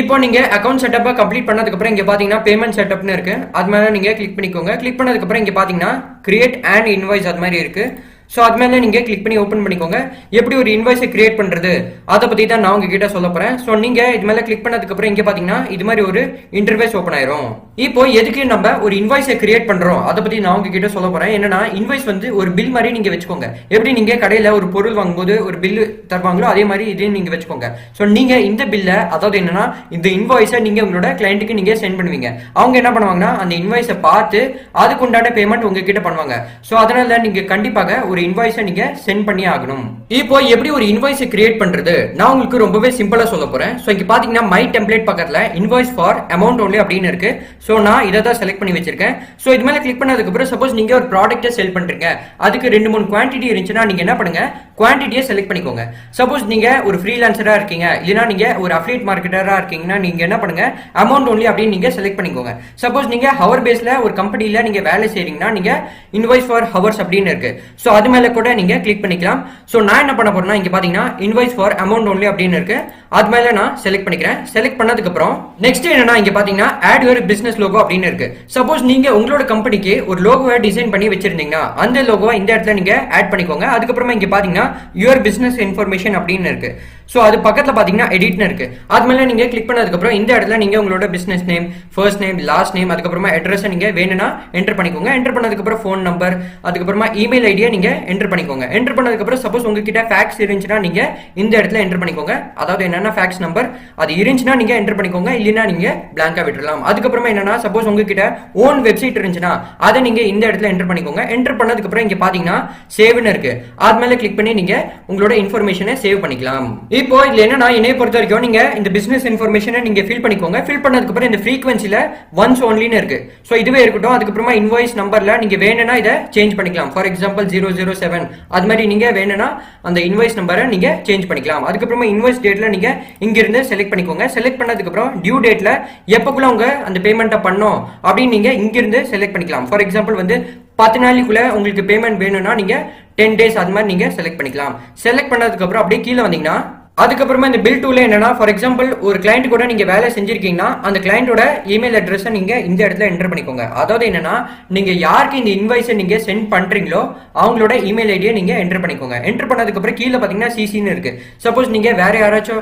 இப்போ நீங்க அக்கௌண்ட் செட்டப்பை கம்ப்ளீட் பண்ணதுக்கு அப்புறம் இங்க பாத்தீங்கன்னா பேமெண்ட் செட்டப்னு இருக்கு. அது மேல நீங்க கிளிக் பண்ணிக்கோங்க. கிளிக் பண்ணதுக்கு அப்புறம் இங்க பாத்தீங்கன்னா கிரியேட் அண்ட் இன்வாய்ஸ் அது மாதிரி இருக்கு. ஸோ அது மேலே நீங்கள் கிளிக் பண்ணி ஓப்பன் பண்ணிக்கோங்க. எப்படி ஒரு இன்வாய்ஸை கிரியேட் பண்ணுறது அதை பற்றி தான் நான் உங்ககிட்ட சொல்ல போகிறேன். ஸோ நீங்கள் இது மேலே கிளிக் பண்ணதுக்கப்புறம் இங்கே பார்த்தீங்கன்னா இது மாதிரி ஒரு இன்டர்ஃபேஸ் ஓப்பன் ஆயிரும். இப்போ எதுக்கு நம்ம ஒரு இன்வாய்ஸை கிரியேட் பண்ணுறோம் அதை பற்றி நான் உங்ககிட்ட சொல்ல போகிறேன். என்னன்னா இன்வாய்ஸ் வந்து ஒரு பில் மாதிரி நீங்கள் வச்சுக்கோங்க. எப்படி நீங்கள் கடையில் ஒரு பொருள் வாங்கும்போது ஒரு பில்லு தருவாங்களோ அதே மாதிரி இதையும் நீங்கள் வச்சுக்கோங்க. ஸோ நீங்கள் இந்த பில்லை அதாவது என்னன்னா இந்த இன்வாய்ஸை நீங்கள் உங்களோட கிளைண்ட்டுக்கு நீங்கள் சென்ட் பண்ணுவீங்க. அவங்க என்ன பண்ணுவாங்கன்னா அந்த இன்வாய்ஸை பார்த்து அதுக்கு உண்டான பேமெண்ட் உங்ககிட்ட பண்ணுவாங்க. ஸோ அதனால நீங்கள் கண்டிப்பாக ஒரு இன்வாய்ஸை நீங்க சென்ட் பண்ணி ஆகணும். இப்போ எப்படி ஒரு இன்வாய்ஸை கிரியேட் பண்றது நான் உங்களுக்கு ரொம்பவே சிம்பிளா சொல்ல போறேன். சோ இங்க பாத்தீங்கன்னா மை டெம்ப்ளேட் பக்கத்துல இன்வாய்ஸ் ஃபார் அமௌண்ட் ஒன்லி அப்படின்னு இருக்கு. சோ நான் இதை தான் செலக்ட் பண்ணி வச்சிருக்கேன். சோ இது மேல கிளிக் பண்ணதுக்கு அப்புறம் சப்போஸ் நீங்க ஒரு ப்ராடக்ட்டை செல் பண்றீங்க, அதுக்கு 2-3 குவான்டிட்டி இருந்துச்சுன்னா நீங்க என்ன பண்ணுங்க, குவான்டிட்டியை செலக்ட் பண்ணிக்கோங்க. சப்போஸ் நீங்க ஒரு ஃப்ரீலான்சரா இருக்கீங்க இல்லைன்னா நீங்க ஒரு அஃபிலியேட் மார்க்கெட்டரா இருக்கீங்கன்னா நீங்க என்ன பண்ணுங்க, அமௌண்ட் ஒன்லி அப்படின்னு நீங்க செலக்ட் பண்ணிக்கோங்க. சப்போஸ் நீங்க ஹவர் பேஸ்ல ஒரு கம்பெனில நீங்க வேலை செய்றீங்கன்னா நீங்க இன்வாய்ஸ் ஃபார் ஹவர்ஸ் அப்படின்னு இருக்கு. சோ அது மேல கூட நீங்க கிளிக் பண்ணிக்கலாம். சோ நான் என்ன பண்ண போறேன்னா இங்க பாத்தீங்கன்னா இன்வாய்ஸ் ஃபார் அமௌண்ட் ஒன்லி அப்படின்னு இருக்கு. அது மேல நான் செலக்ட் பண்ணிக்கிறேன். செலக்ட் பண்ணதுக்கு அப்புறம் நெக்ஸ்ட் என்னன்னா இங்க பாத்தீங்கன்னா ஆட் யுவர் பிசினஸ் லோகோ அப்படின்னு இருக்கு. சப்போஸ் நீங்க உங்களோட கம்பெனிக்கு ஒரு லோகோவை டிசைன் பண்ணி வச்சிருந்தீங்கன்னா அந்த லோகோவை இந்த இடத்துல நீங்க ஆட் பண்ணிக்கோங்க. அதுக்கப்புறமா இங்க பாத்தீங்கன்னா யுவர் பிசினஸ் இன்ஃபர்மேஷன் அப்படின்னு இருக்கு. சோ அது பக்கத்துல பாத்தீங்கன்னா எடிட்னு இருக்கு. அது மேல நீங்க கிளிக் பண்ணதுக்கு அப்புறம் இந்த இடத்துல நீங்க உங்களோட business name, first name, last name, அதுக்கப்புறமா அட்ரஸ் நீங்க வேணும்னா என்டர் பண்ணிக்கோங்க. என்டர் பண்ணதுக்கு அப்புறம் ஃபோன் நம்பர், அதுக்கப்புறமா இமெயில் ஐடியை நீங்க என்டர் பண்ணிக்கோங்க. என்டர் பண்ணதுக்கு அப்புறம் சப்போஸ் உங்ககிட்ட ஃபேக்ஸ் இருந்துச்சுன்னா நீங்க இந்த இடத்துல என்டர் பண்ணிக்கோங்க. அதாவது என்னன்னா ஃபேக்ஸ் நம்பர் அது இருந்துச்சுன்னா நீங்க என்டர் பண்ணிக்கோங்க. இல்லைன்னா நீங்க பிளாங்கா விட்டுறலாம். அதுக்கப்புறமா என்னன்னா சப்போஸ் உங்ககிட்ட ஓன் வெப்சைட் இருந்துச்சுன்னா அதை நீங்க இந்த இடத்துல என்டர் பண்ணிக்கோங்க. என்டர் பண்ணதுக்கு அப்புறம் இங்க பாத்தீங்கன்னா சேவ்னு இருக்கு. அது மேல கிளிக் பண்ணி நீங்க உங்களோட இன்ஃபர்மேஷனை சேவ் பண்ணிக்கலாம். இப்போ இதுல என்னன்னா என்னைய பொறுத்த வரைக்கும் நீங்க இந்த பிசினஸ் இன்ஃபர்மேஷனை நீங்க ஃபில் பண்ணிக்கோங்க. ஃபில் பண்ணதுக்கு அப்புறம் இந்த ஃப்ரீக்வன்சில ஒன்ஸ் ஒன்லின்னு இருக்கு. சோ இதுவே இருக்கட்டும். அதுக்கப்புறமா இன்வாய்ஸ் நம்பர்ல நீங்க வேணும்னா இதை சேஞ்ச் பண்ணிக்கலாம். ஃபார் எக்ஸாம்பிள் 007 அது மாதிரி நீங்க வேணும்னா அந்த இன்வாய்ஸ் நம்பரை நீங்க சேஞ்ச் பண்ணிக்கலாம். அதுக்கப்புறமா இன்வாய்ஸ் டேட்ல நீங்க இங்க இருந்து செலக்ட் பண்ணிக்கோங்க. செலக்ட் பண்ணதுக்கு அப்புறம் டியூ டேட்ல எப்பக்குள்ள உங்க அந்த பேமெண்ட்டை பண்ணோம் அப்படின்னு நீங்க இங்க இருந்து செலக்ட் பண்ணிக்கலாம். ஃபார் எக்ஸாம்பிள் வந்து 10 நாளைக்குள்ள உங்களுக்கு பேமெண்ட் வேணும்னா நீங்க 10 days அது மாதிரி நீங்க செலக்ட் பண்ணிக்கலாம். செலக்ட் பண்ணதுக்கு அப்புறம் அப்படியே கீழே வந்தீங்கன்னா அதுக்கப்புறமா இந்த பில் டூல என்னன்னா ஃபார் எக்ஸாம்பிள் ஒரு கிளைண்ட் கூட நீங்க வேலை செஞ்சிருக்கீங்கன்னா அந்த கிளைண்டோட இமெயில் அட்ரஸை நீங்க இந்த இடத்துல என்டர் பண்ணிக்கோங்க. அதாவது என்னன்னா நீங்க யாருக்கு இந்த இன்வாய்ஸை நீங்க சென்ட் பண்றீங்களோ அவங்களோட இமெயில் ஐடியை நீங்க என்டர் பண்ணிக்கோங்க. என்டர் பண்ணதுக்கு அப்புறம் கீழே பாத்தீங்கன்னா சிசின்னு இருக்கு. சப்போஸ் நீங்க வேற யாராச்சும்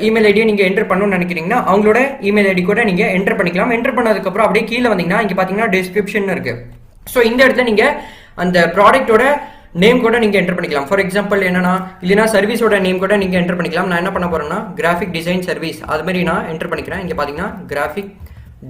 இமெயில் ஐடியை நீங்க என்டர் பண்ணணும்னு நினைக்கிறீங்கன்னா அவங்களோட இமெயில் ஐடி கூட நீங்க என்டர் பண்ணிக்கலாம். என்டர் பண்ணதுக்கு அப்புறம் அப்படியே கீழே வந்தீங்கன்னா இங்க பாத்தீங்கன்னா டிஸ்கிரிப்ஷன் இருக்கு. ஸோ இந்த இடத்துல நீங்க அந்த ப்ராடக்டோட நேம் கூட நீங்க என்டர் பண்ணிக்கலாம். ஃபார் எக்ஸாம்பிள் என்னன்னா இல்லைன்னா சர்வீஸோட நேம் கூட நீங்க என்டர் பண்ணிக்கலாம். நான் என்ன பண்ண போறேன்னா கிராஃபிக் டிசைன் சர்வீஸ் அது மாதிரி நான் என்டர் பண்ணிக்கிறேன். இங்க பாத்தீங்கன்னா கிராஃபிக்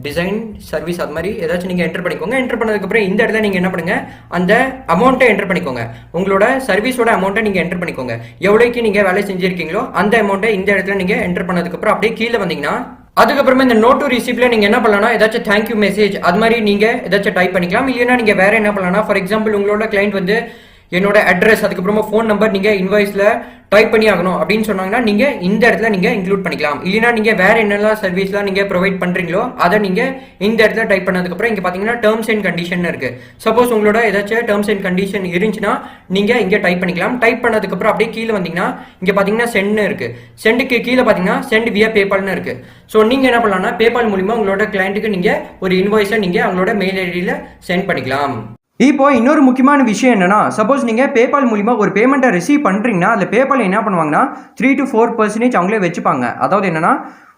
டிசைன் சர்வீஸ் அது மாதிரி ஏதாச்சும் நீங்க என்டர் பண்ணிக்கோங்க. என்டர் பண்ணதுக்கு அப்புறம் இந்த இடத்துல நீங்க என்ன பண்ணுங்க, அந்த அமௌண்ட்டை என்டர் பண்ணிக்கோங்க. உங்களோட சர்வீஸோட அமௌண்ட்டை நீங்க என்டர் பண்ணிக்கோங்க. எவ்வளவுக்கு நீங்க வேலை செஞ்சிருக்கீங்களோ அந்த அமௌண்ட்டை இந்த இடத்துல நீங்க என்டர் பண்ணதுக்கு அப்புறம் அப்படியே கீழே வந்தீங்கன்னா அதுக்கப்புறமா இந்த நோட் டு ரிசிப்ட்ல நீங்க என்ன பண்ணலாம், ஏதாச்சும் தேங்க்யூ மெசேஜ் அது மாதிரி நீங்க ஏதாச்சும் டைப் பண்ணிக்கலாம். இல்லைன்னா நீங்க வேற என்ன பண்ணலாம், ஃபார் எக்ஸாம்பிள் உங்களோட கிளைண்ட் வந்து என்னோட அட்ரஸ் அதுக்கப்புறமா ஃபோன் நம்பர் நீங்க இன்வாய்ஸ்ல டைப் பண்ணி ஆகணும் அப்படின்னு சொன்னாங்கன்னா நீங்க இந்த இடத்துல நீங்க இன்க்ளூட் பண்ணிக்கலாம். இல்லைன்னா நீங்க வேற என்னெல்லாம் சர்வீஸ்லாம் நீங்க ப்ரொவைட் பண்றீங்களோ அதை நீங்க இந்த இடத்துல டைப் பண்ணதுக்கு அப்புறம் இங்க பாத்தீங்கன்னா டேர்ம்ஸ் அண்ட் கண்டிஷன் இருக்கு. சப்போஸ் உங்களோட ஏதாச்சும் டேர்ம்ஸ் அண்ட் கண்டிஷன் இருந்துச்சுன்னா நீங்க இங்க டைப் பண்ணிக்கலாம். டைப் பண்ணதுக்கு அப்புறம் அப்படியே கீழே வந்தீங்கன்னா இங்க பாத்தீங்கன்னா சென்ட்னு இருக்கு. சென்டுக்கு கீழே பாத்தீங்கன்னா சென்ட் வியா பேபால்னு இருக்கு. ஸோ நீங்க என்ன பண்ணலாம்னா பேபால் மூலியமா உங்களோட கிளைண்ட்டுக்கு நீங்க ஒரு இன்வாய்ஸை நீங்க அவங்களோட மெயில் ஐடியில சென்ட் பண்ணிக்கலாம். இப்போ இன்னொரு முக்கியமான விஷயம் என்னன்னா, சப்போஸ் நீங்க பேபால் மூலியமா ஒரு பேமெண்ட்டை ரிசீவ் பண்றீங்கன்னா அதுல பேபால் என்ன பண்ணுவாங்கன்னா 3 to 4% அவங்களே வச்சுப்பாங்க. அதாவது என்னன்னா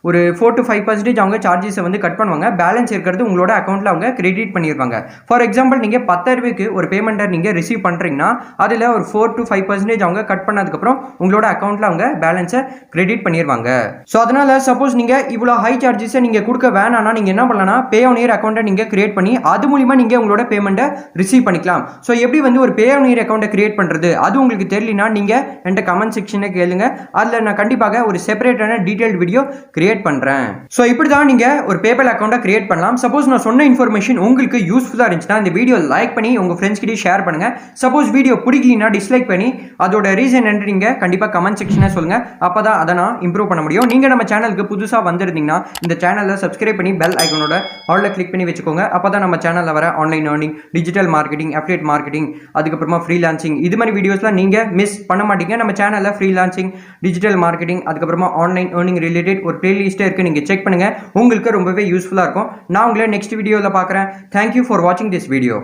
ஒரு 4 to 5% அவங்க சார்ஜஸை வந்து கட் பண்ணுவாங்க. பேலன்ஸ் இருக்கிறது உங்களோட அக்கௌண்ட்டில் அவங்க கிரெடிட் பண்ணிடுவாங்க. ஃபார் எக்ஸாம்பிள் நீங்கள் 10,000க்கு ஒரு பேமெண்ட்டை நீங்கள் ரிசீவ் பண்ணுறீங்கன்னா அதில் ஒரு 4 to 5% அவங்க கட் பண்ணதுக்கப்புறம் உங்களோட அக்கௌண்ட்டில் அவங்க பேலன்ஸை கிரெடிட் பண்ணிடுவாங்க. ஸோ அதனால் சப்போஸ் நீங்கள் இவ்வளோ ஹை சார்ஜஸை நீங்கள் கொடுக்க வேணாம்னா நீங்கள் என்ன பண்ணலாம்னா பே ஆன் இயர் அக்கௌண்ட்டை நீங்கள் கிரியேட் பண்ணி அது மூலிமா நீங்கள் உங்களோட பேமெண்ட்டை ரிசீவ் பண்ணிக்கலாம். ஸோ எப்படி வந்து ஒரு பே ஆன் இயர் அக்கௌண்ட்டை கிரியேட் பண்ணுறது அது உங்களுக்கு தெரியலனா நீங்கள் என்கிட்ட கமெண்ட் செக்ஷனை கேளுங்க. அதில் நான் கண்டிப்பாக ஒரு செப்பரேட்டான டீடைல்டு வீடியோ கிரியேட் பண்ணுறேன். ஸோ இப்படி தான் நீங்கள் ஒரு பேபால் அக்கௌண்ட்டை கிரியேட் பண்ணலாம். சப்போஸ் நான் சொன்ன இன்ஃபர்மேஷன் உங்களுக்கு யூஸ்ஃபுல்லாக இருந்துச்சுன்னா இந்த வீடியோ லைக் பண்ணி உங்கள் ஃப்ரெண்ட்ஸ் கிட்டே ஷேர் பண்ணுங்கள். சப்போஸ் வீடியோ பிடிக்கலனா டிஸ்லைக் பண்ணி அதோட ரீசன் என்று நீங்கள் கண்டிப்பாக கமெண்ட் செக்ஷனை சொல்லுங்கள். அப்போ தான் அதை நான் இம்ப்ரூவ் பண்ண முடியும். நீங்கள் நம்ம சேனலுக்கு புதுசாக வந்திருந்தீங்கன்னா இந்த சேனலில் சப்ஸ்கிரைப் பண்ணி பெல் ஐக்கனோட ஆல்ல கிளிக் பண்ணி வச்சுக்கோங்க. அப்போ தான் நம்ம சேனலில் வர online earning, digital marketing, affiliate marketing, அதுக்கப்புறமா ஃப்ரீலான்சிங் இது மாதிரி வீடியோஸ்லாம் நீங்கள் மிஸ் பண்ண மாட்டீங்க. நம்ம சேனலில் ஃப்ரீலான்சிங், டிஜிட்டல் மார்க்கெட்டிங், அதுக்கப்புறமா ஆன்லைன் ஏர்னிங் ரிலேட்டட் ஒரு பிளேலிஸ்ட்டே இருக்குது. நீங்கள் செக் பண்ணுங்கள். உங்களுக்கு ரொம்பவே யூஸ்ஃபுல்லாக இருக்கும். நான் உங்களை நெக்ஸ்ட் வீடியோவில் பார்க்குறேன். தேங்க்யூ ஃபார் வாட்சிங் திஸ் வீடியோ.